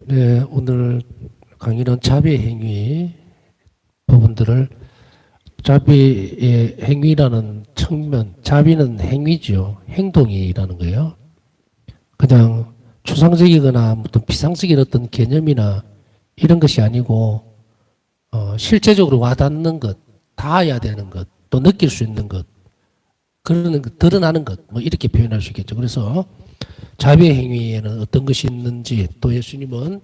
네, 오늘 강의는 자비의 행위 부분들을 자비의 행위라는 측면, 자비는 행위죠. 행동이라는 거예요. 그냥 추상적이거나 어떤 비상적인 어떤 개념이나 이런 것이 아니고 실제적으로 와닿는 것, 닿아야 되는 것, 또 느낄 수 있는 것, 그러는 것, 드러나는 것, 뭐 이렇게 표현할 수 있겠죠. 그래서 자비의 행위에는 어떤 것이 있는지, 또 예수님은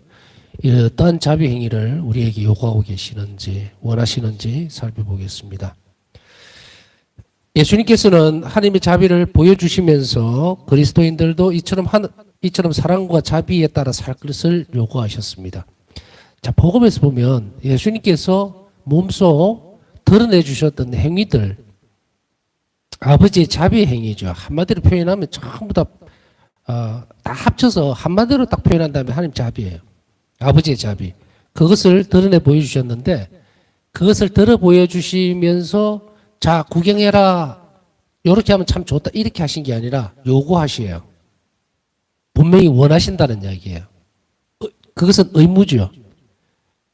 어떠한 자비 행위를 우리에게 요구하고 계시는지, 원하시는지 살펴보겠습니다. 예수님께서는 하나님의 자비를 보여주시면서 그리스도인들도 이처럼 사랑과 자비에 따라 살 것을 요구하셨습니다. 자, 복음에서 보면 예수님께서 몸소 드러내 주셨던 행위들, 아버지의 자비의 행위죠. 한마디로 표현하면 전부 다 합쳐서 한마디로 딱 표현한다면 하나님 자비예요. 아버지의 자비. 그것을 드러내 보여주셨는데, 그것을 들어 보여주시면서 자, 구경해라. 이렇게 하면 참 좋다. 이렇게 하신 게 아니라 요구하시에요. 분명히 원하신다는 이야기예요. 그것은 의무죠.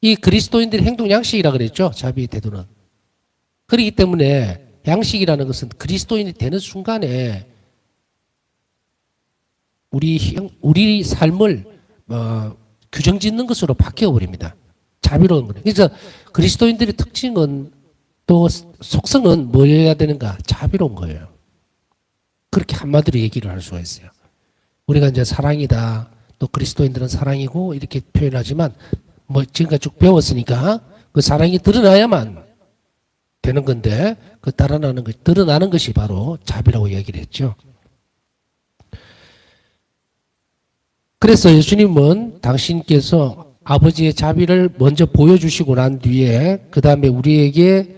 이 그리스도인들의 행동 양식이라 그랬죠. 자비의 태도는. 그렇기 때문에 양식이라는 것은 그리스도인이 되는 순간에 우리 삶을 규정 짓는 것으로 바뀌어 버립니다. 자비로운 거예요. 그래서 그리스도인들의 특징은 또 속성은 뭐여야 되는가? 자비로운 거예요. 그렇게 한마디로 얘기를 할 수가 있어요. 우리가 이제 사랑이다. 또 그리스도인들은 사랑이고 이렇게 표현하지만 뭐 지금까지 쭉 배웠으니까 그 사랑이 드러나야만 되는 건데 그 드러나는 것이 바로 자비라고 이야기를 했죠. 그래서 예수님은 당신께서 아버지의 자비를 먼저 보여주시고 난 뒤에 그 다음에 우리에게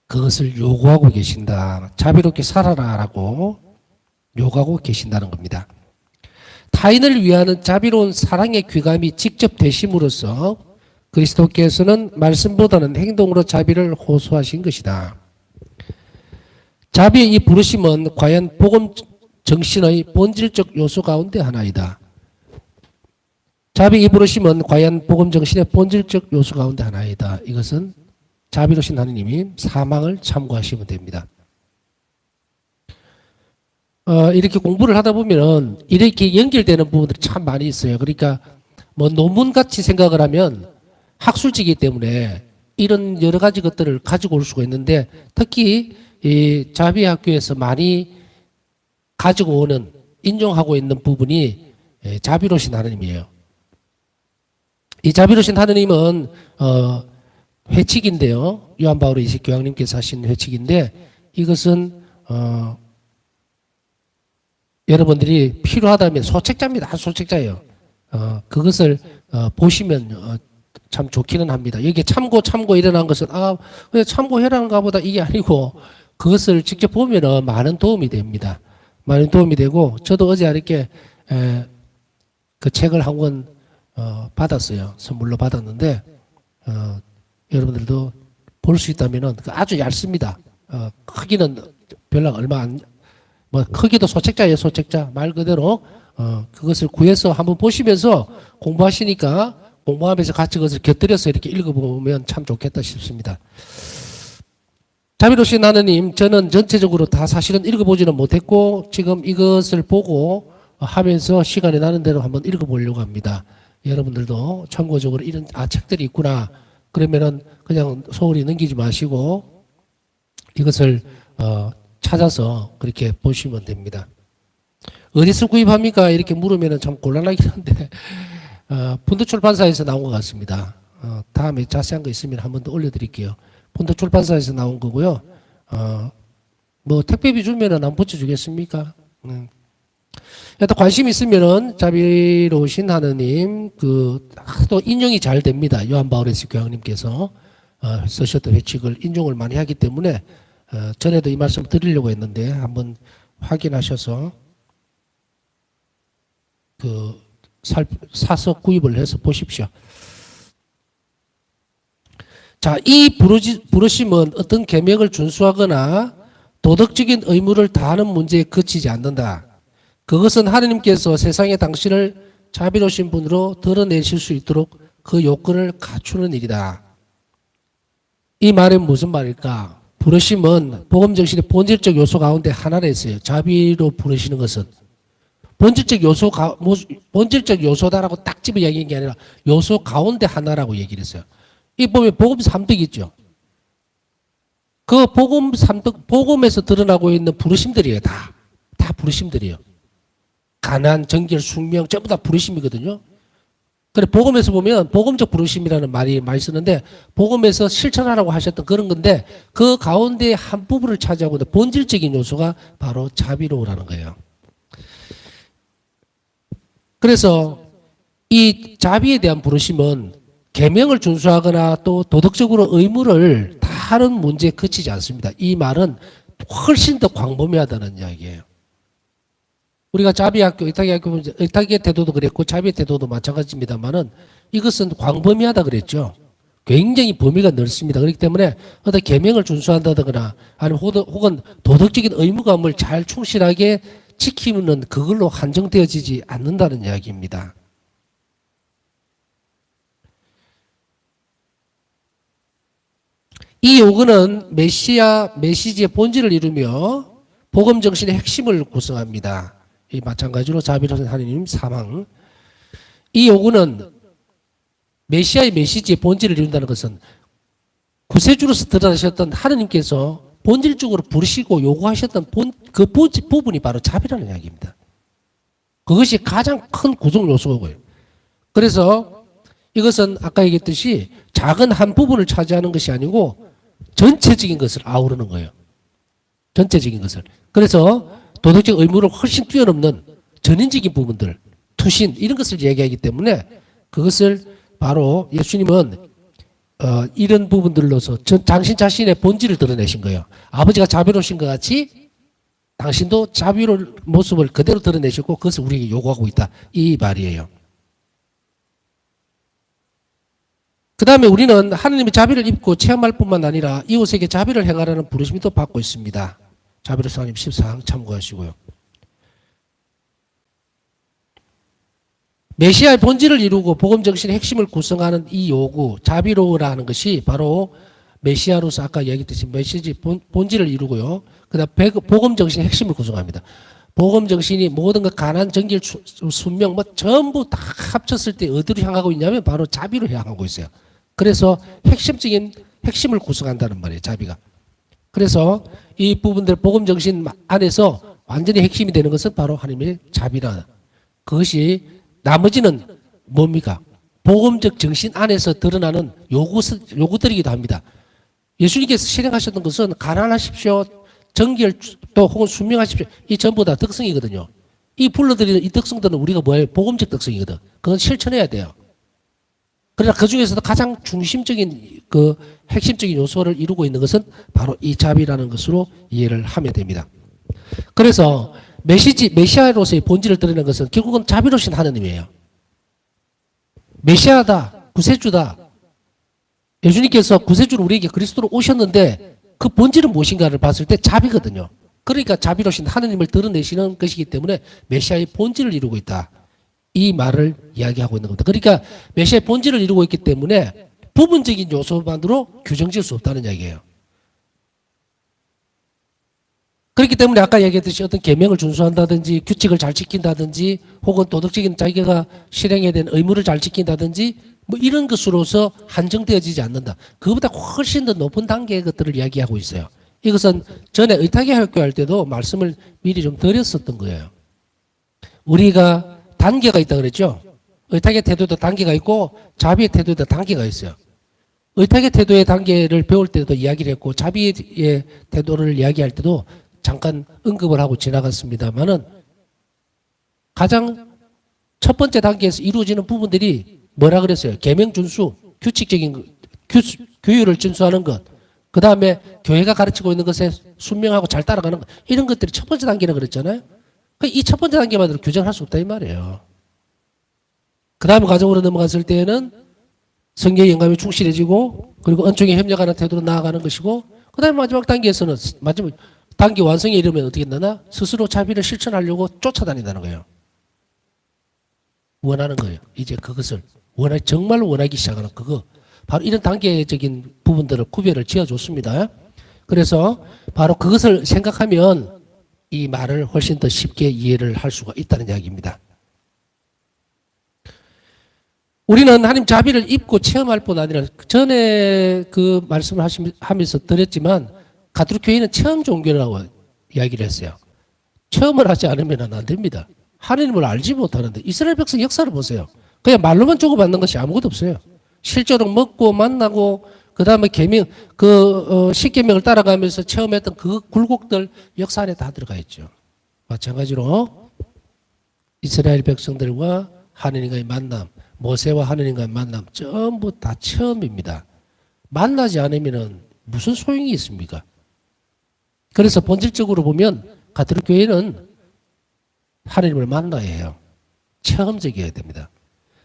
그것을 요구하고 계신다. 자비롭게 살아라라고 요구하고 계신다는 겁니다. 타인을 위하는 자비로운 사랑의 귀감이 직접 되심으로써 그리스도께서는 말씀보다는 행동으로 자비를 호소하신 것이다. 자비의 이 부르심은 과연 복음 정신의 본질적 요소 가운데 하나이다. 자비의 이 부르심은 과연 복음 정신의 본질적 요소 가운데 하나이다. 이것은 자비로우신 하느님이 사망을 참고하시면 됩니다. 이렇게 공부를 하다 보면 이렇게 연결되는 부분들이 참 많이 있어요. 그러니까 뭐 논문같이 생각을 하면 학술지이기 때문에 이런 여러 가지 것들을 가지고 올 수가 있는데 특히 이 자비학교에서 많이 가지고 오는 인용하고 있는 부분이 자비로우신 하느님이에요. 이 자비로우신 하느님은 회칙인데요. 요한 바오로 20교황님께서 하신 회칙인데 이것은 여러분들이 필요하다면 소책자입니다. 소책자예요. 그것을 보시면 참 좋기는 합니다. 여기 참고 일어난 것은 그냥 참고해라는가 보다 이게 아니고 그것을 직접 보면은 많은 도움이 됩니다. 많은 도움이 되고 저도 어제 이렇게 그 책을 한 권 받았어요. 선물로 받았는데 여러분들도 볼 수 있다면은 아주 얇습니다. 크기는 별로 얼마 안 뭐 크기도 소책자예요. 소책자 말 그대로 그것을 구해서 한번 보시면서 공부하시니까 공부하면서 같이 그것을 곁들여서 이렇게 읽어보면 참 좋겠다 싶습니다. 자비로우신 하느님, 저는 전체적으로 다 사실은 읽어보지는 못했고 지금 이것을 보고 하면서 시간이 나는 대로 한번 읽어보려고 합니다. 여러분들도 참고적으로 이런 책들이 있구나 그러면은 그냥 소홀히 넘기지 마시고 이것을 찾아서 그렇게 보시면 됩니다. 어디서 구입합니까? 이렇게 물으면 참 곤란하긴 한데 폰드출판사에서 나온 것 같습니다. 다음에 자세한 거 있으면 한번 더 올려드릴게요. 폰드출판사에서 나온 거고요. 뭐 택배비 주면은 한번 붙여주겠습니까? 또 관심 있으면은 자비로우신 하느님 또 인용이 잘 됩니다. 요한 바오레스 교황님께서 쓰셨던 회칙을 인용을 많이 하기 때문에 전에도 이 말씀 드리려고 했는데 한번 확인하셔서 사서 구입을 해서 보십시오. 자, 이 부르심은 어떤 계명을 준수하거나 도덕적인 의무를 다하는 문제에 그치지 않는다. 그것은 하느님께서 세상에 당신을 자비로우신 분으로 드러내실 수 있도록 그 요건을 갖추는 일이다. 이 말은 무슨 말일까? 부르심은 복음 정신의 본질적 요소 가운데 하나라 했어요. 자비로 부르시는 것은 본질적 요소다라고 딱 집어 이야기한 게 아니라 요소 가운데 하나라고 얘기를 했어요. 이 보면 복음 3덕 있죠. 그 복음 3덕, 복음에서 드러나고 있는 부르심들이에요. 다 부르심들이에요. 가난, 정결, 숙명 전부 다 부르심이거든요. 그래 복음에서 보면 복음적 부르심이라는 말이 많이 쓰는데 복음에서 실천하라고 하셨던 그런 건데 그 가운데 한 부분을 차지하고 있는 본질적인 요소가 바로 자비로우라는 거예요. 그래서 이 자비에 대한 부르심은 계명을 준수하거나 또 도덕적으로 의무를 다하는 문제에 그치지 않습니다. 이 말은 훨씬 더 광범위하다는 이야기예요. 우리가 자비학교, 의탁의학교, 의탁의 태도도 그랬고 자비의 태도도 마찬가지입니다만은 이것은 광범위하다 그랬죠. 굉장히 범위가 넓습니다. 그렇기 때문에 어떤 계명을 준수한다거나 아니면 혹은 도덕적인 의무감을 잘 충실하게 지키면 그걸로 한정되어지지 않는다는 이야기입니다. 이 요구는 메시지의 본질을 이루며 복음 정신의 핵심을 구성합니다. 이 마찬가지로 자비로운 하느님 사망. 이 요구는 메시아의 메시지의 본질을 이룬다는 것은 구세주로서 드러나셨던 하느님께서 본질적으로 부르시고 요구하셨던 그 부분이 바로 자비라는 이야기입니다. 그것이 가장 큰 구성 요소고요. 그래서 이것은 아까 얘기했듯이 작은 한 부분을 차지하는 것이 아니고 전체적인 것을 아우르는 거예요. 전체적인 것을. 그래서 도덕적 의무를 훨씬 뛰어넘는 전인적인 부분들, 투신 이런 것을 얘기하기 때문에 그것을 바로 예수님은 이런 부분들로서 당신 자신의 본질을 드러내신 거예요. 아버지가 자비로우신 것 같이 당신도 자비로운 모습을 그대로 드러내셨고 그것을 우리에게 요구하고 있다. 이 말이에요. 그 다음에 우리는 하느님의 자비를 입고 체험할 뿐만 아니라 이웃에게 자비를 행하라는 부르심이 또 받고 있습니다. 자비로우신 하느님 14강 참고하시고요. 메시아의 본질을 이루고 복음 정신의 핵심을 구성하는 이 요구, 자비로우라는 것이 바로 메시아로서 아까 얘기했듯이 메시지 본질을 이루고요. 그다음 복음 정신의 핵심을 구성합니다. 복음 정신이 모든 것 가난, 정결, 순명 뭐 전부 다 합쳤을 때 어디로 향하고 있냐면 바로 자비로 향하고 있어요. 그래서 핵심을 구성한다는 말이에요. 자비가. 그래서 이 부분들 복음 정신 안에서 완전히 핵심이 되는 것은 바로 하나님의 자비라. 그것이 나머지는 뭡니까? 복음적 정신 안에서 드러나는 요구들이기도 합니다. 예수님께서 실행하셨던 것은 가난하십시오, 정결 또 혹은 순명하십시오. 이 전부 다 덕성이거든요. 이 불러드리는 이 덕성들은 우리가 뭐예요? 복음적 덕성이거든. 그건 실천해야 돼요. 그러나 그 중에서도 가장 중심적인 그 핵심적인 요소를 이루고 있는 것은 바로 이 자비라는 것으로 이해를 하면 됩니다. 그래서 메시아로서의 본질을 드러내는 것은 결국은 자비로우신 하느님이에요. 메시아다, 구세주다. 예수님께서 구세주로 우리에게 그리스도로 오셨는데 그 본질은 무엇인가를 봤을 때 자비거든요. 그러니까 자비로우신 하느님을 드러내시는 것이기 때문에 메시아의 본질을 이루고 있다. 이 말을 이야기하고 있는 겁니다. 그러니까 메시아의 본질을 이루고 있기 때문에 부분적인 요소만으로 규정지을 수 없다는 이야기예요. 그렇기 때문에 아까 얘기했듯이 어떤 계명을 준수한다든지 규칙을 잘 지킨다든지 혹은 도덕적인 자기가 실행해야 되는 의무를 잘 지킨다든지 뭐 이런 것으로서 한정되어지지 않는다. 그보다 훨씬 더 높은 단계의 것들을 이야기하고 있어요. 이것은 전에 의탁의 학교할 때도 말씀을 미리 좀 드렸었던 거예요. 우리가 단계가 있다 그랬죠. 의탁의 태도에도 단계가 있고 자비의 태도에도 단계가 있어요. 의탁의 태도의 단계를 배울 때도 이야기를 했고 자비의 태도를 이야기할 때도 잠깐 언급을 하고 지나갔습니다만은 가장 첫 번째 단계에서 이루어지는 부분들이 뭐라 그랬어요? 계명 준수, 규칙적인 규율을 준수하는 것, 그 다음에 교회가 가르치고 있는 것에 순명하고 잘 따라가는 것, 이런 것들이 첫 번째 단계라 그랬잖아요. 이 첫 번째 단계만으로 규정할 수 없다 이 말이에요. 그 다음에 과정으로 넘어갔을 때에는 성경의 영감에 충실해지고 그리고 은총에 협력하는 태도로 나아가는 것이고 그 다음에 마지막 단계에서는 마지막 단계 완성에 이르면 어떻게 된다나? 스스로 자비를 실천하려고 쫓아다닌다는 거예요. 원하는 거예요. 이제 그것을 정말 원하기 시작하는 그거. 바로 이런 단계적인 부분들을 구별을 지어줬습니다. 그래서 바로 그것을 생각하면 이 말을 훨씬 더 쉽게 이해를 할 수가 있다는 이야기입니다. 우리는 하나님 자비를 입고 체험할 뿐 아니라 전에 그 말씀을 하면서 드렸지만 가톨릭 교회는 체험 종교라고 이야기를 했어요. 체험을 하지 않으면 안 됩니다. 하나님을 알지 못하는데 이스라엘 백성 역사를 보세요. 그냥 말로만 주고받는 것이 아무것도 없어요. 실제로 먹고 만나고 그다음에 계명 십계명을 따라가면서 체험했던 그 굴곡들 역사 안에 다 들어가 있죠. 마찬가지로 이스라엘 백성들과 하나님과의 만남, 모세와 하나님과의 만남 전부 다 체험입니다. 만나지 않으면 무슨 소용이 있습니까? 그래서 본질적으로 보면 가톨릭 교회는 하나님을 만나야 해요. 체험적이어야 됩니다.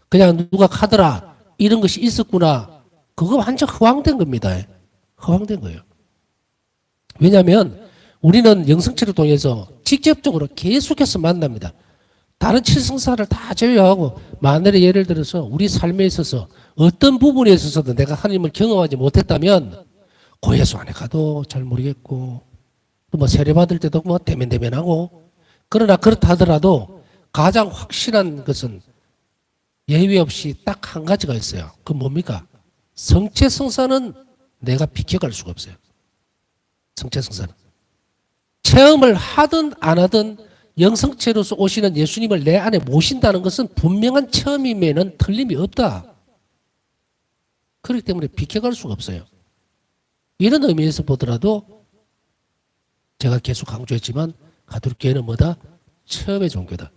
그냥 누가 카더라 이런 것이 있었구나 그거 완전 허황된 겁니다. 허황된 거예요. 왜냐하면 우리는 영성체를 통해서 직접적으로 계속해서 만납니다. 다른 칠성사를 다 제외하고 만일에 예를 들어서 우리 삶에 있어서 어떤 부분에 있어서도 내가 하나님을 경험하지 못했다면 고해수 안에 가도 잘 모르겠고 또 뭐 세례받을 때도 뭐 대면대면하고 그러나 그렇다 하더라도 가장 확실한 것은 예외 없이 딱 한 가지가 있어요. 그건 뭡니까? 성체성사는 내가 비켜갈 수가 없어요. 성체성사는. 체험을 하든 안 하든 영성체로서 오시는 예수님을 내 안에 모신다는 것은 분명한 체험임에는 틀림이 없다. 그렇기 때문에 비켜갈 수가 없어요. 이런 의미에서 보더라도 제가 계속 강조했지만 가톨릭 교회는 뭐다? 체험의 종교다.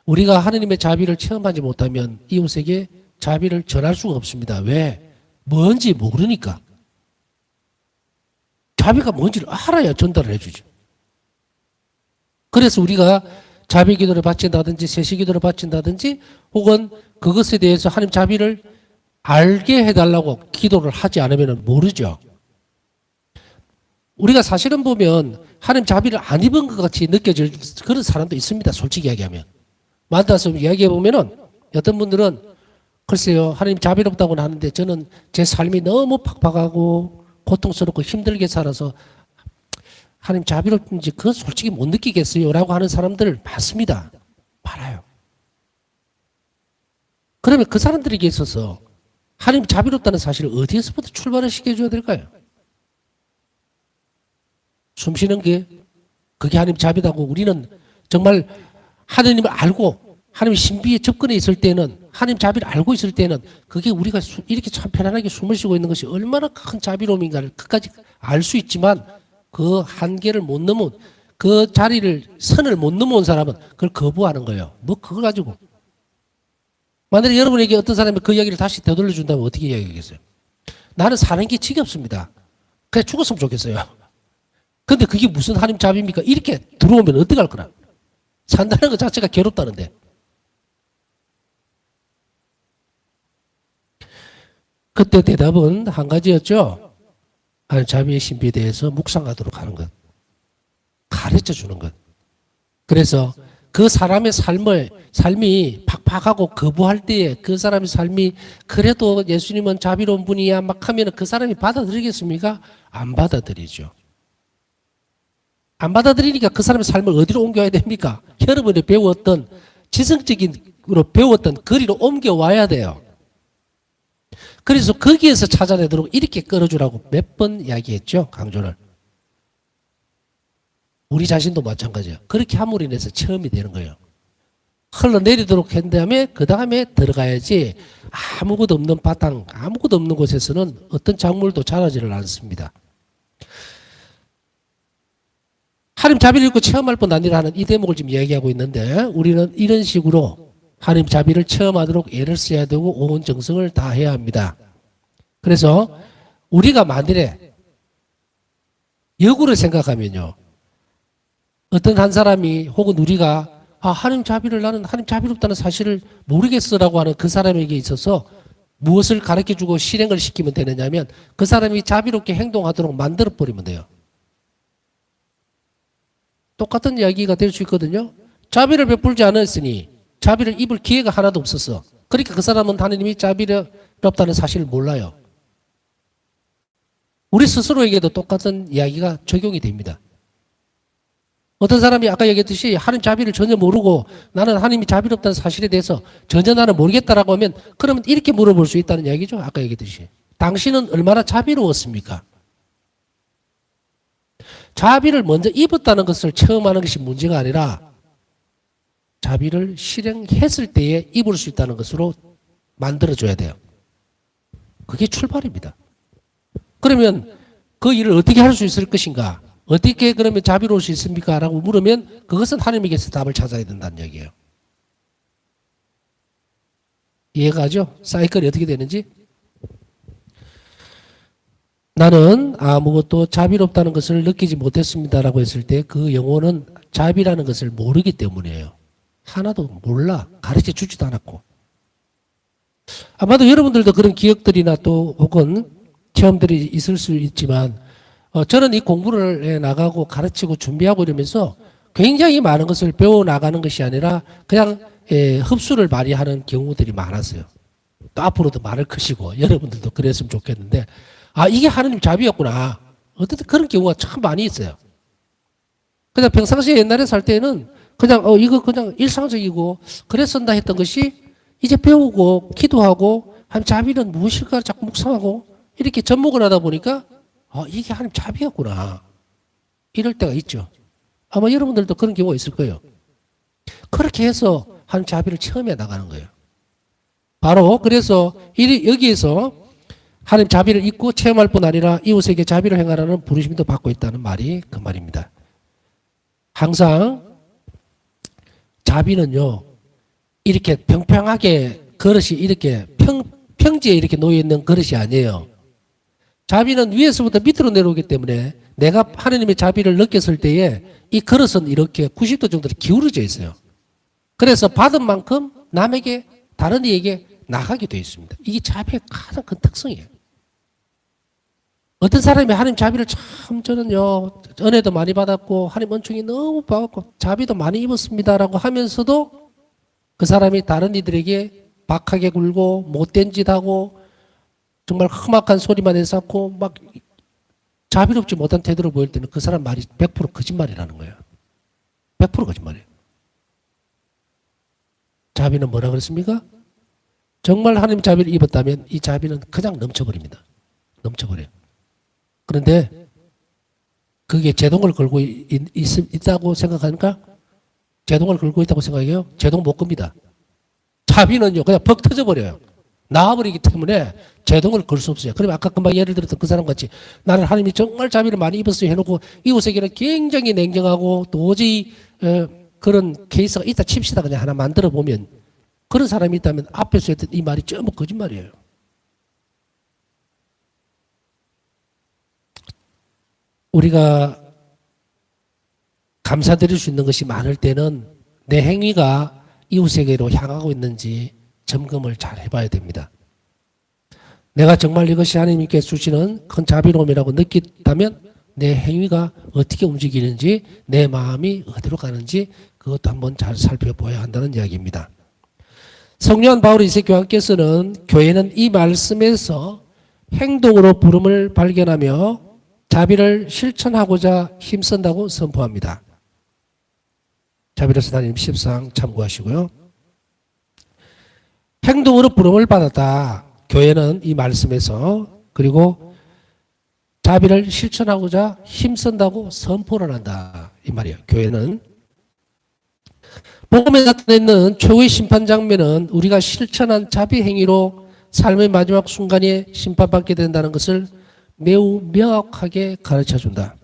우리가 하느님의 자비를 체험하지 못하면 이웃에게 자비를 전할 수가 없습니다. 왜? 뭔지 모르니까. 자비가 뭔지를 알아야 전달을 해주죠. 그래서 우리가 자비 기도를 바친다든지 세시 기도를 바친다든지 혹은 그것에 대해서 하나님 자비를 알게 해달라고 기도를 하지 않으면 모르죠. 우리가 사실은 보면 하나님 자비를 안 입은 것 같이 느껴질 그런 사람도 있습니다. 솔직히 이야기하면. 만나서 이야기해 보면은 어떤 분들은 글쎄요 하나님 자비롭다고는 하는데 저는 제 삶이 너무 팍팍하고 고통스럽고 힘들게 살아서 하나님 자비롭든지 그거 솔직히 못 느끼겠어요 라고 하는 사람들 많습니다. 많아요. 그러면 그 사람들에게 있어서 하나님 자비롭다는 사실을 어디에서부터 출발을 시켜줘야 될까요? 숨 쉬는 게 그게 하나님 자비다고 우리는 정말 하나님을 알고 하나님 신비에 접근해 있을 때는 하나님 자비를 알고 있을 때는 그게 우리가 이렇게 참 편안하게 숨을 쉬고 있는 것이 얼마나 큰 자비로움인가를 끝까지 알 수 있지만 그 한계를 못 넘은 그 선을 못 넘어온 사람은 그걸 거부하는 거예요. 뭐 그걸 가지고 만약에 여러분에게 어떤 사람이 그 이야기를 다시 되돌려 준다면 어떻게 이야기하겠어요? 나는 사는 게 지겹습니다. 그냥 죽었으면 좋겠어요. 근데 그게 무슨 하나님 자비입니까? 이렇게 들어오면 어떡할 거라. 산다는 것 자체가 괴롭다는데. 그때 대답은 한 가지였죠. 하나님 자비의 신비에 대해서 묵상하도록 하는 것. 가르쳐 주는 것. 그래서 그 사람의 삶이 팍팍하고 거부할 때에 그 사람의 삶이 그래도 예수님은 자비로운 분이야 막 하면 그 사람이 받아들이겠습니까? 안 받아들이죠. 안 받아들이니까 그 사람의 삶을 어디로 옮겨야 됩니까? 여러분이 배웠던 지성적으로 배웠던 거리로 옮겨와야 돼요. 그래서 거기에서 찾아내도록 이렇게 끌어주라고 몇 번 이야기했죠. 강조를. 우리 자신도 마찬가지예요. 그렇게 함으로 인해서 체험이 되는 거예요. 흘러내리도록 한 다음에 그 다음에 들어가야지 아무것도 없는 바탕, 아무것도 없는 곳에서는 어떤 작물도 자라지를 않습니다. 하나님 자비를 입고 체험할 뿐 아니라 하는 이 대목을 지금 이야기하고 있는데 우리는 이런 식으로 하나님 자비를 체험하도록 애를 써야 되고 온 정성을 다해야 합니다. 그래서 우리가 만일에 역으로 생각하면요. 어떤 한 사람이 혹은 우리가 하나님 자비를 나는 하나님 자비롭다는 사실을 모르겠어라고 하는 그 사람에게 있어서 무엇을 가르쳐주고 실행을 시키면 되느냐면 그 사람이 자비롭게 행동하도록 만들어버리면 돼요. 똑같은 이야기가 될 수 있거든요. 자비를 베풀지 않았으니 자비를 입을 기회가 하나도 없었어. 그러니까 그 사람은 하느님이 자비롭다는 사실을 몰라요. 우리 스스로에게도 똑같은 이야기가 적용이 됩니다. 어떤 사람이 아까 얘기했듯이 하나님 자비를 전혀 모르고 나는 하나님이 자비롭다는 사실에 대해서 전혀 나는 모르겠다라고 하면 그러면 이렇게 물어볼 수 있다는 이야기죠. 아까 얘기했듯이. 당신은 얼마나 자비로웠습니까? 자비를 먼저 입었다는 것을 체험하는 것이 문제가 아니라 자비를 실행했을 때에 입을 수 있다는 것으로 만들어줘야 돼요. 그게 출발입니다. 그러면 그 일을 어떻게 할 수 있을 것인가? 어떻게 그러면 자비로울 수 있습니까? 라고 물으면 그것은 하나님에게서 답을 찾아야 된다는 얘기예요. 이해가 가죠? 사이클이 어떻게 되는지? 나는 아무것도 자비롭다는 것을 느끼지 못했습니다라고 했을 때 그 영혼은 자비라는 것을 모르기 때문이에요. 하나도 몰라. 가르쳐 주지도 않았고. 아마도 여러분들도 그런 기억들이나 또 혹은 체험들이 있을 수 있지만 저는 이 공부를 나가고 가르치고 준비하고 이러면서 굉장히 많은 것을 배워나가는 것이 아니라 그냥 흡수를 많이 하는 경우들이 많았어요. 또 앞으로도 많을 것이고 여러분들도 그랬으면 좋겠는데 아 이게 하나님 자비였구나. 어쨌든 그런 경우가 참 많이 있어요. 그냥 평상시에 옛날에 살 때는 그냥 이거 그냥 일상적이고 그랬었나 했던 것이 이제 배우고 기도하고 하나님 자비는 무엇일까 자꾸 묵상하고 이렇게 접목을 하다 보니까 이게 하나님 자비였구나. 이럴 때가 있죠. 아마 여러분들도 그런 경우가 있을 거예요. 그렇게 해서 하나님 자비를 체험해 나가는 거예요. 바로 그래서 여기에서 하나님 자비를 잊고 체험할 뿐 아니라 이웃에게 자비를 행하라는 부르심도 받고 있다는 말이 그 말입니다. 항상 자비는요. 이렇게 평평하게 그릇이 이렇게 평지에 이렇게 놓여 있는 그릇이 아니에요. 자비는 위에서부터 밑으로 내려오기 때문에 내가 하나님의 자비를 느꼈을 때에 이 그릇은 이렇게 90도 정도로 기울어져 있어요. 그래서 받은 만큼 남에게 다른 이에게 나가게 되어 있습니다. 이게 자비의 가장 큰 특성이에요. 어떤 사람이 하나님 자비를 참 저는요 은혜도 많이 받았고 하나님 은총이 너무 받았고 자비도 많이 입었습니다라고 하면서도 그 사람이 다른 이들에게 박하게 굴고 못된 짓 하고 정말 험악한 소리만 내서,고 막 자비롭지 못한 태도를 보일 때는 그 사람 말이 100% 거짓말이라는 거예요. 100% 거짓말이에요. 자비는 뭐라 그랬습니까? 정말 하나님 자비를 입었다면 이 자비는 그냥 넘쳐버립니다. 넘쳐버려요. 그런데 그게 제동을 걸고 있다고 생각하니까 제동을 걸고 있다고 생각해요? 제동 못 겁니다. 자비는요 그냥 벅 터져버려요. 나와버리기 때문에 제동을 걸 수 없어요. 그러면 아까 금방 예를 들었던 그 사람 같이 나는 하나님이 정말 자비를 많이 입었어요 해놓고 이웃에게는 굉장히 냉정하고 도저히 그런 케이스가 있다 칩시다 그냥 하나 만들어 보면 그런 사람이 있다면 앞에서 했던 이 말이 전부 거짓말이에요. 우리가 감사드릴 수 있는 것이 많을 때는 내 행위가 이웃에게로 향하고 있는지 점검을 잘 해봐야 됩니다. 내가 정말 이것이 하나님께 주시는 큰 자비로움이라고 느낀다면 내 행위가 어떻게 움직이는지 내 마음이 어디로 가는지 그것도 한번 잘 살펴봐야 한다는 이야기입니다. 성령한 바울 이세 교황께서는 교회는 이 말씀에서 행동으로 부름을 발견하며 자비를 실천하고자 힘쓴다고 선포합니다. 자비로서 다니는 14장 참고하시고요. 행동으로 부름을 받았다. 교회는 이 말씀에서 그리고 자비를 실천하고자 힘쓴다고 선포를 한다. 이 말이에요. 교회는 복음에 나타나 있는 최후의 심판 장면은 우리가 실천한 자비 행위로 삶의 마지막 순간에 심판받게 된다는 것을 매우 명확하게 가르쳐준다.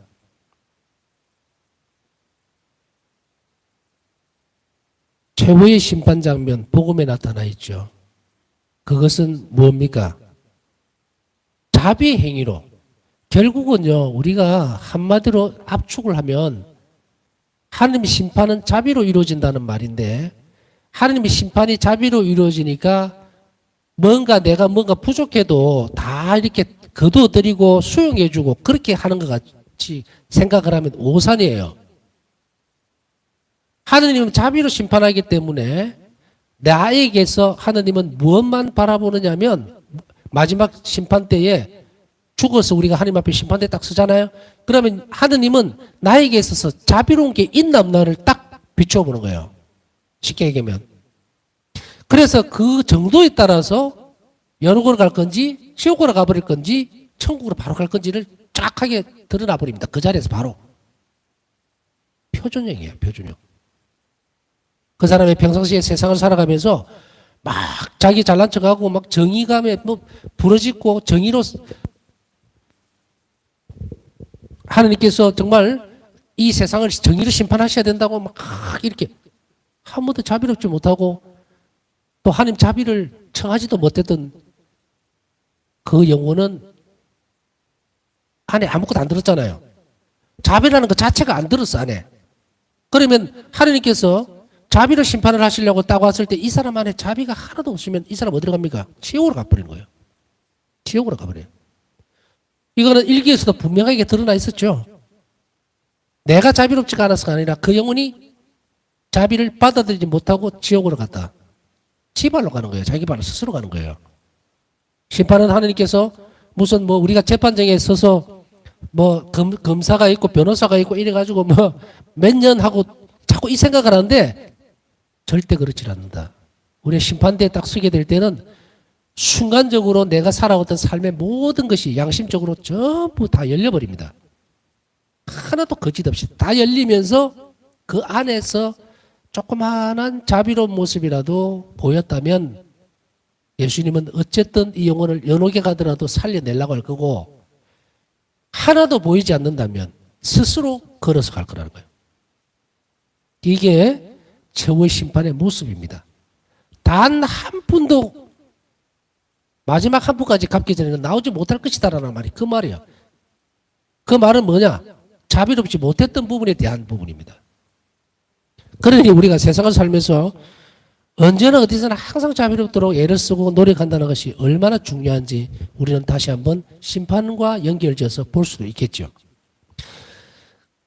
최후의 심판 장면 복음에 나타나 있죠. 그것은 뭡니까? 자비 행위로. 결국은요 우리가 한마디로 압축을 하면 하나님의 심판은 자비로 이루어진다는 말인데 하나님의 심판이 자비로 이루어지니까 내가 뭔가 부족해도 다 이렇게 거두어드리고 수용해주고 그렇게 하는 것 같이 생각을 하면 오산이에요. 하느님은 자비로 심판하기 때문에 나에게서 하느님은 무엇만 바라보느냐면 마지막 심판 때에 죽어서 우리가 하나님 앞에 심판대 딱 서잖아요. 그러면 하느님은 나에게 있어서 자비로운 게 있나 없나를 딱 비추어 보는 거예요. 쉽게 얘기하면. 그래서 그 정도에 따라서 연옥으로 갈 건지 지옥으로 가버릴 건지 천국으로 바로 갈 건지를 쫙하게 드러나 버립니다. 그 자리에서 바로. 표준형이에요. 표준형. 그 사람의 평상시에 세상을 살아가면서 막 자기 잘난 척하고 막 정의감에 뭐 부러지고 정의로 하느님께서 정말 이 세상을 정의로 심판하셔야 된다고 막 이렇게 한 번도 자비롭지 못하고 또 하나님 자비를 청하지도 못했던 그 영혼은 안에 아무것도 안 들었잖아요. 자비라는 것 자체가 안 들었어, 안에. 그러면 하느님께서 자비로 심판을 하시려고 딱 왔을 때 이 사람 안에 자비가 하나도 없으면 이 사람 어디로 갑니까? 지옥으로 가버리는 거예요. 지옥으로 가버려요. 이거는 일기에서도 분명하게 드러나 있었죠. 내가 자비롭지가 않아서가 아니라 그 영혼이 자비를 받아들이지 못하고 지옥으로 갔다. 지 발로 가는 거예요. 자기 발로 스스로 가는 거예요. 심판은 하느님께서 무슨 뭐 우리가 재판정에 서서 뭐 검사가 있고 변호사가 있고 이래가지고 뭐 몇 년 하고 자꾸 이 생각을 하는데 절대 그렇지 않는다. 우리의 심판대에 딱 서게 될 때는 순간적으로 내가 살아왔던 삶의 모든 것이 양심적으로 전부 다 열려버립니다. 하나도 거짓 없이 다 열리면서 그 안에서 조그마한 자비로운 모습이라도 보였다면 예수님은 어쨌든 이 영혼을 연옥에 가더라도 살려내려고 할 거고 하나도 보이지 않는다면 스스로 걸어서 갈 거라는 거예요. 이게 최후의 심판의 모습입니다. 단 한 푼도 마지막 한 푼까지 갚기 전에는 나오지 못할 것이다라는 말이 그 말이에요. 그 말은 뭐냐? 자비롭지 못했던 부분에 대한 부분입니다. 그러니 우리가 세상을 살면서 언제나 어디서나 항상 자비롭도록 애를 쓰고 노력한다는 것이 얼마나 중요한지 우리는 다시 한번 심판과 연결지어서 볼 수도 있겠죠.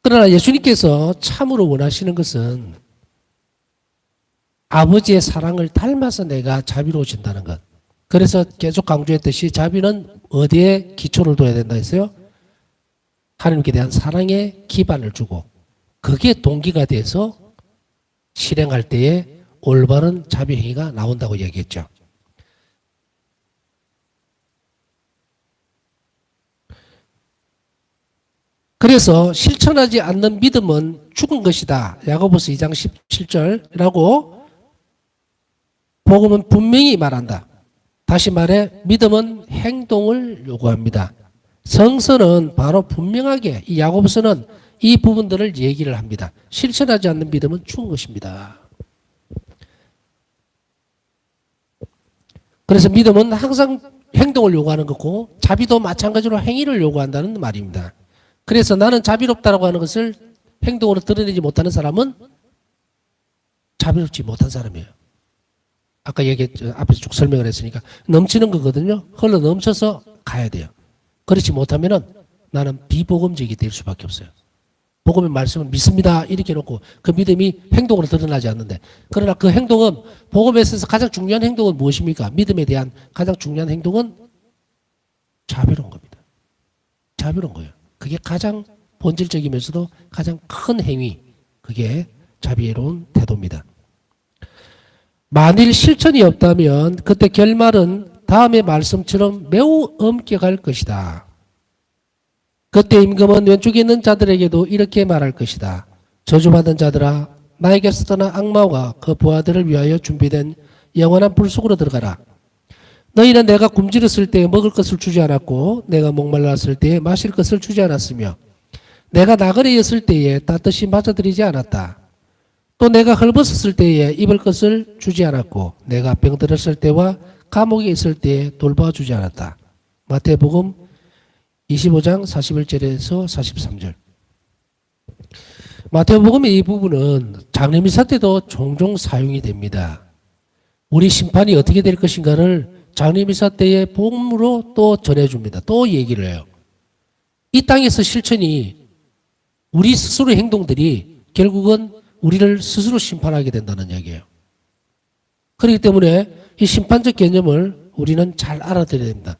그러나 예수님께서 참으로 원하시는 것은 아버지의 사랑을 닮아서 내가 자비로워진다는 것. 그래서 계속 강조했듯이 자비는 어디에 기초를 둬야 된다 했어요? 하나님께 대한 사랑에 기반을 주고 그게 동기가 돼서 실행할 때에 올바른 자비 행위가 나온다고 얘기했죠. 그래서 실천하지 않는 믿음은 죽은 것이다. 야고보서 2장 17절이라고 복음은 분명히 말한다. 다시 말해 믿음은 행동을 요구합니다. 성서는 바로 분명하게 이 야고보서는 이 부분들을 얘기를 합니다. 실천하지 않는 믿음은 죽은 것입니다. 그래서 믿음은 항상 행동을 요구하는 거고 자비도 마찬가지로 행위를 요구한다는 말입니다. 그래서 나는 자비롭다라고 하는 것을 행동으로 드러내지 못하는 사람은 자비롭지 못한 사람이에요. 아까 얘기했죠. 앞에서 쭉 설명을 했으니까 넘치는 거거든요. 흘러 넘쳐서 가야 돼요. 그렇지 못하면은 나는 비복음적이 될 수밖에 없어요. 복음의 말씀을 믿습니다 이렇게 해놓고 그 믿음이 행동으로 드러나지 않는데 그러나 그 행동은 복음에 있어서 가장 중요한 행동은 무엇입니까? 믿음에 대한 가장 중요한 행동은 자비로운 겁니다. 자비로운 거예요. 그게 가장 본질적이면서도 가장 큰 행위, 그게 자비로운 태도입니다. 만일 실천이 없다면 그때 결말은 다음의 말씀처럼 매우 엄격할 것이다. 그때 임금은 왼쪽에 있는 자들에게도 이렇게 말할 것이다. 저주받은 자들아, 나에게서 떠난 악마와 그 부하들을 위하여 준비된 영원한 불 속으로 들어가라. 너희는 내가 굶주렸을 때에 먹을 것을 주지 않았고 내가 목말랐을 때에 마실 것을 주지 않았으며 내가 나그네였을 때에 따뜻이 맞아들이지 않았다. 또 내가 헐벗었을 때에 입을 것을 주지 않았고 내가 병들었을 때와 감옥에 있을 때에 돌봐주지 않았다. 마태복음 25장 41절에서 43절. 마태복음의 이 부분은 장례미사 때도 종종 사용이 됩니다. 우리 심판이 어떻게 될 것인가를 장례미사 때의 복음으로 또 전해줍니다. 또 얘기를 해요. 이 땅에서 실천이 우리 스스로의 행동들이 결국은 우리를 스스로 심판하게 된다는 얘기예요. 그렇기 때문에 이 심판적 개념을 우리는 잘 알아들여야 됩니다.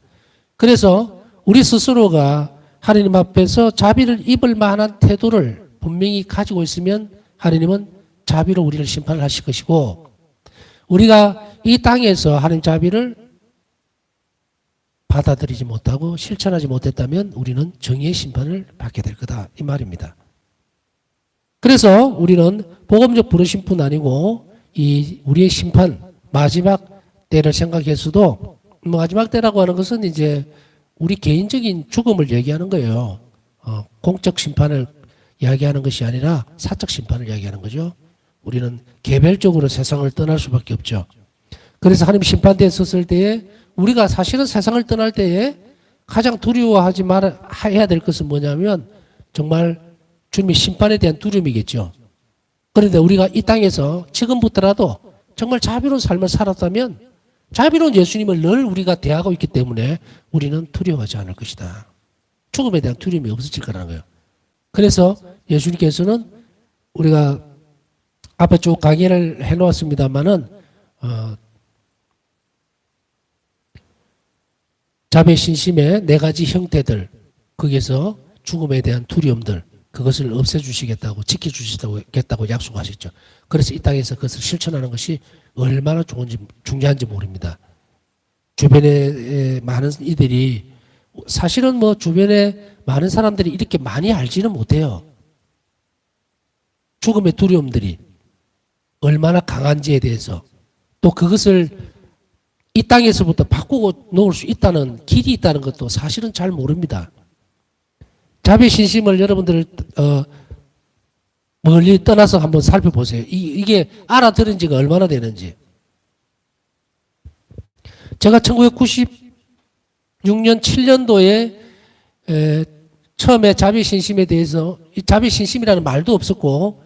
그래서 우리 스스로가 하나님 앞에서 자비를 입을 만한 태도를 분명히 가지고 있으면 하나님은 자비로 우리를 심판을 하실 것이고, 우리가 이 땅에서 하나님 자비를 받아들이지 못하고 실천하지 못했다면 우리는 정의의 심판을 받게 될 거다, 이 말입니다. 그래서 우리는 복음적 부르심뿐 아니고 이 우리의 심판, 마지막 때를 생각해서도, 마지막 때라고 하는 것은 이제 우리 개인적인 죽음을 얘기하는 거예요. 공적 심판을 이야기하는 것이 아니라 사적 심판을 이야기하는 거죠. 우리는 개별적으로 세상을 떠날 수밖에 없죠. 그래서 하나님 심판대에 섰을 때에 우리가 사실은 세상을 떠날 때에 가장 두려워하지 해야 될 것은 뭐냐면 정말 주님의 심판에 대한 두려움이겠죠. 그런데 우리가 이 땅에서 지금부터라도 정말 자비로운 삶을 살았다면 자비로운 예수님을 늘 우리가 대하고 있기 때문에 우리는 두려워하지 않을 것이다. 죽음에 대한 두려움이 없어질 거라는 거예요. 그래서 예수님께서는 우리가 앞에 쭉 강의를 해놓았습니다만은 자비 신심의 네 가지 형태들, 거기에서 죽음에 대한 두려움들, 그것을 없애주시겠다고, 지켜주시겠다고 약속하셨죠. 그래서 이 땅에서 그것을 실천하는 것이 얼마나 중요한지 모릅니다. 주변에 많은 이들이, 사실은 뭐 주변에 많은 사람들이 이렇게 많이 알지는 못해요. 죽음의 두려움들이 얼마나 강한지에 대해서, 또 그것을 이 땅에서부터 바꾸고 놓을 수 있다는 길이 있다는 것도 사실은 잘 모릅니다. 자비 신심을 여러분들 멀리 떠나서 한번 살펴보세요. 이게 알아들은 지가 얼마나 되는지. 제가 1996년 7년도에 처음에 자비 신심에 대해서, 자비 신심이라는 말도 없었고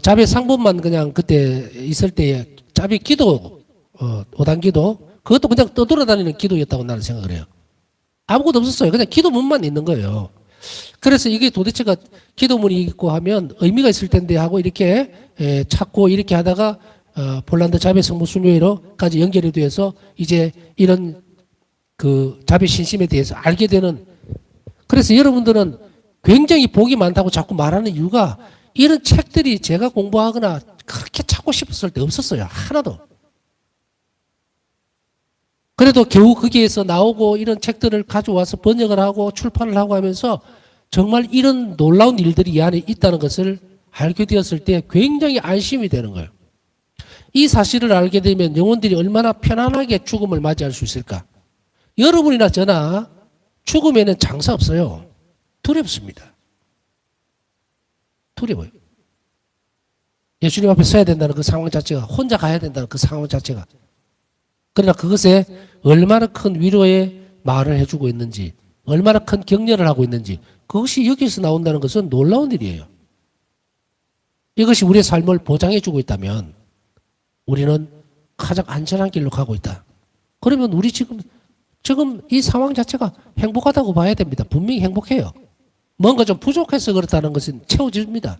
자비 상분만 그냥 그때 있을 때에 자비 기도, 5단 기도, 그것도 그냥 떠돌아다니는 기도였다고 나는 생각을 해요. 아무것도 없었어요. 그냥 기도문만 있는 거예요. 그래서 이게 도대체가 기도문이 있고 하면 의미가 있을 텐데 하고 이렇게 찾고 이렇게 하다가 폴란드 자비 성모 순교회로까지 연결이 되어서 이제 이런 그 자비 신심에 대해서 알게 되는, 그래서 여러분들은 굉장히 복이 많다고 자꾸 말하는 이유가 이런 책들이 제가 공부하거나 그렇게 찾고 싶었을 때 없었어요. 하나도. 그래도 겨우 거기에서 나오고 이런 책들을 가져와서 번역을 하고 출판을 하고 하면서 정말 이런 놀라운 일들이 이 안에 있다는 것을 알게 되었을 때 굉장히 안심이 되는 거예요. 이 사실을 알게 되면 영혼들이 얼마나 편안하게 죽음을 맞이할 수 있을까? 여러분이나 저나 죽음에는 장사 없어요. 두렵습니다. 두려워요. 예수님 앞에 서야 된다는 그 상황 자체가, 혼자 가야 된다는 그 상황 자체가, 그러나 그것에 얼마나 큰 위로의 말을 해주고 있는지, 얼마나 큰 격려를 하고 있는지, 그것이 여기서 나온다는 것은 놀라운 일이에요. 이것이 우리의 삶을 보장해주고 있다면 우리는 가장 안전한 길로 가고 있다. 그러면 우리 지금 이 상황 자체가 행복하다고 봐야 됩니다. 분명히 행복해요. 뭔가 좀 부족해서 그렇다는 것은 채워집니다.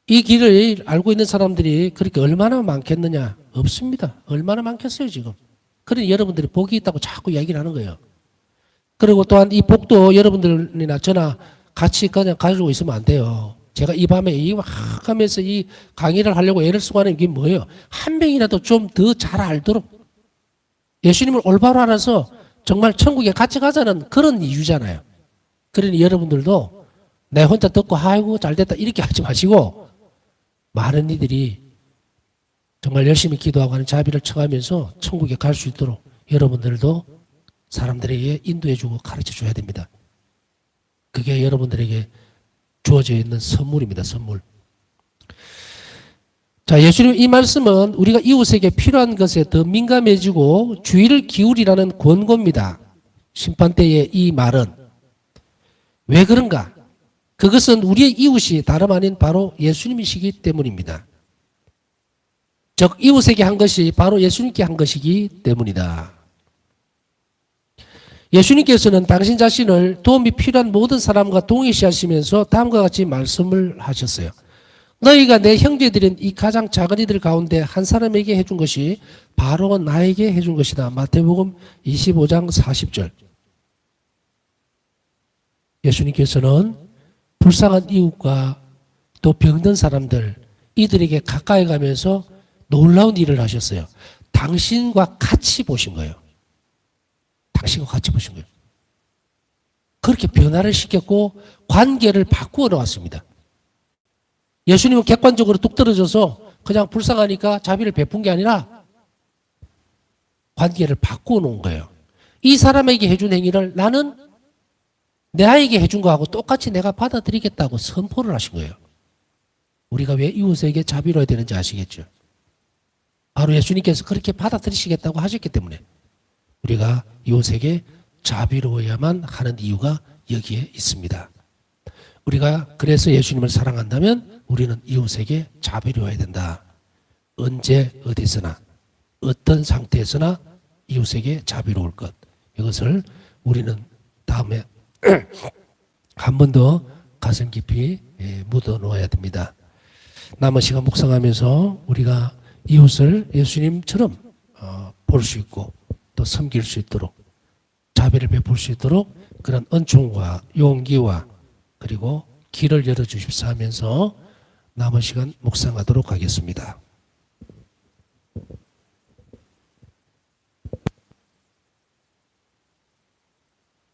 이 길을 알고 있는 사람들이 그렇게 얼마나 많겠느냐? 없습니다. 얼마나 많겠어요, 지금. 그러니 여러분들이 복이 있다고 자꾸 이야기를 하는 거예요. 그리고 또한 이 복도 여러분들이나 저나 같이 그냥 가지고 있으면 안 돼요. 제가 이 밤에 막 하면서 이 강의를 하려고 애를 쓰고 하는 게 뭐예요? 한 명이라도 좀 더 잘 알도록 예수님을 올바로 알아서 정말 천국에 같이 가자는 그런 이유잖아요. 그러니 여러분들도 내 혼자 듣고 아이고 잘됐다 이렇게 하지 마시고 많은 이들이 정말 열심히 기도하고 하는 자비를 청하면서 천국에 갈 수 있도록 여러분들도 사람들에게 인도해주고 가르쳐줘야 됩니다. 그게 여러분들에게 주어져 있는 선물입니다. 선물. 자, 예수님 이 말씀은 우리가 이웃에게 필요한 것에 더 민감해지고 주의를 기울이라는 권고입니다. 심판 때의 이 말은 왜 그런가? 그것은 우리의 이웃이 다름 아닌 바로 예수님이시기 때문입니다. 즉 이웃에게 한 것이 바로 예수님께 한 것이기 때문이다. 예수님께서는 당신 자신을 도움이 필요한 모든 사람과 동일시하시면서 다음과 같이 말씀을 하셨어요. 너희가 내 형제들인 이 가장 작은 이들 가운데 한 사람에게 해준 것이 바로 나에게 해준 것이다. 마태복음 25장 40절. 예수님께서는 불쌍한 이웃과 또 병든 사람들 이들에게 가까이 가면서 놀라운 일을 하셨어요. 당신과 같이 보신 거예요. 당신과 같이 보신 거예요. 그렇게 변화를 시켰고 관계를 바꾸어 놓았습니다. 예수님은 객관적으로 뚝 떨어져서 그냥 불쌍하니까 자비를 베푼 게 아니라 관계를 바꾸어 놓은 거예요. 이 사람에게 해준 행위를 나는 내 아이에게 해준 거하고 똑같이 내가 받아들이겠다고 선포를 하신 거예요. 우리가 왜 이웃에게 자비로워야 되는지 아시겠죠? 바로 예수님께서 그렇게 받아들이시겠다고 하셨기 때문에 우리가 이웃에게 자비로워야만 하는 이유가 여기에 있습니다. 우리가 그래서 예수님을 사랑한다면 우리는 이웃에게 자비로워야 된다. 언제 어디서나 어떤 상태에서나 이웃에게 자비로울 것. 이것을 우리는 다음에 한 번 더 가슴 깊이 묻어 놓아야 됩니다. 남은 시간 묵상하면서 우리가 이웃을 예수님처럼 볼 수 있고 또 섬길 수 있도록 자비를 베풀 수 있도록 그런 은총과 용기와 그리고 길을 열어주십사 하면서 남은 시간 묵상하도록 하겠습니다.